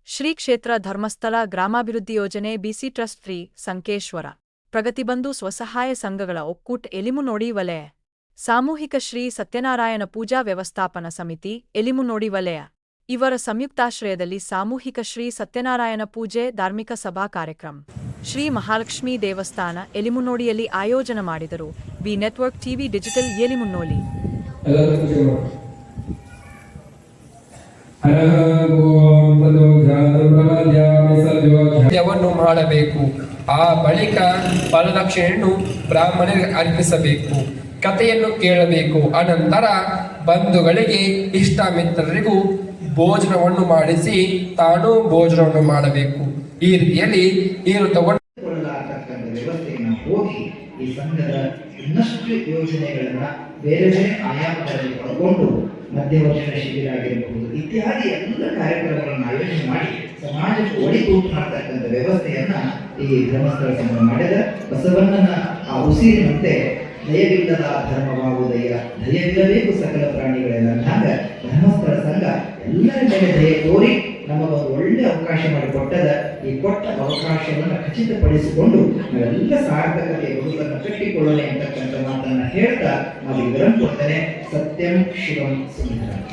ಶ್ರೀ ಕ್ಷೇತ್ರ ಧರ್ಮಸ್ಥಳ ಗ್ರಾಮಾಭಿವೃದ್ಧಿ ಯೋಜನೆ ಬಿಸಿ ಟ್ರಸ್ಟ್ ಫ್ರೀ ಸಂಕೇಶ್ವರ ಪ್ರಗತಿಬಂಧು ಸ್ವಸಹಾಯ ಸಂಘಗಳ ಒಕ್ಕೂಟ ಎಲಿಮುನೋಡಿ ವಲಯ ಸಾಮೂಹಿಕ ಶ್ರೀ ಸತ್ಯನಾರಾಯಣ ಪೂಜಾ ವ್ಯವಸ್ಥಾಪನಾ ಸಮಿತಿ ಎಲಿಮುನೋಡಿ ವಲಯ ಇವರ ಸಂಯುಕ್ತಾಶ್ರಯದಲ್ಲಿ ಸಾಮೂಹಿಕ ಶ್ರೀ ಸತ್ಯನಾರಾಯಣ ಪೂಜೆ ಧಾರ್ಮಿಕ ಸಭಾ ಕಾರ್ಯಕ್ರಮ ಶ್ರೀ ಮಹಾಲಕ್ಷ್ಮೀ ದೇವಸ್ಥಾನ ಎಲಿಮುನೋಡಿಯಲ್ಲಿ ಆಯೋಜನೆ ಮಾಡಿದರು. ವಿ ನೆಟ್ವರ್ಕ್ ಟಿವಿ ಡಿಜಿಟಲ್ ಎಲಿಮುನ್ನೋಲಿ ವನ್ನು ಮಾಡಬೇಕು. ಆ ಬಳಿಕ ಫಲದಕ್ಷಿಣೆಯನ್ನು ಬ್ರಾಹ್ಮಣರಿಗೆ ಅರ್ಪಿಸಬೇಕು. ಕಥೆಯನ್ನು ಕೇಳಬೇಕು. ಅನಂತರ ಬಂಧುಗಳಿಗೆ ಇಷ್ಟ ಮಿತ್ರರಿಗೂ ಭೋಜನವನ್ನು ಮಾಡಿಸಿ ತಾನು ಭೋಜನವನ್ನು ಮಾಡಬೇಕು. ಈ ರೀತಿಯಲ್ಲಿ ವ್ಯವಸ್ಥೆಯನ್ನು ಹೋಗಿ ಈ ಸಂಘದ ಇನ್ನಷ್ಟು ಯೋಜನೆಗಳನ್ನ ಬೇರೆ ಬೇರೆ ಆಯಾಮಗಳಲ್ಲಿ ಒಳಗೊಂಡು ಮಧ್ಯವರ್ಷ ಶಿಬಿರ ಆಗಿರಬಹುದು ಇತ್ಯಾದಿ ಎಲ್ಲ ಕಾರ್ಯಕ್ರಮಗಳನ್ನು ಆಯೋಜನೆ ಮಾಡಿ ಸಮಾಜಕ್ಕೆ ಒಳಿತು ಮಾಡ್ತಕ್ಕಂಥ ವ್ಯವಸ್ಥೆಯನ್ನ ಈ ಧರ್ಮಸ್ಥಳ ಸಂಘ ಮಾಡಿದ. ಬಸವಣ್ಣನ ಆ ಉಸಿರಿನಂತೆ ದಯವಿಲ್ಲದ ಧರ್ಮವಾಗುವುದಯ್ಯ, ದಯವಿಲ್ಲಬೇಕು ಸಕಲ ಪ್ರಾಣಿಗಳೆಲ್ಲ ಅಂದಾಗ ಧರ್ಮಸ್ಥಳ ಸಂಘ ಎಲ್ಲರ ಮೇಲೆ ದಯ ತೋರಿ ನಮಗೊಂದು ಒಳ್ಳೆ ಅವಕಾಶ ಮಾಡಿಕೊಟ್ಟದ. ಈ ಕೊಟ್ಟ ಅವಕಾಶವನ್ನು ಖಚಿತಪಡಿಸಿಕೊಂಡು ನಾವೆಲ್ಲ ಸಾರ್ಥಕತೆಯ ಬದುಕನ್ನು ಕಟ್ಟಿಕೊಳ್ಳೋಣ ಅಂತಕ್ಕಂಥ ಮಾತನ್ನು ಹೇಳ್ತಾ ನಾವು ಇದನ್ನು ಕೊಡ್ತೇನೆ. ಸತ್ಯಂ ಶಿವಂ ಸುಂದರಂ.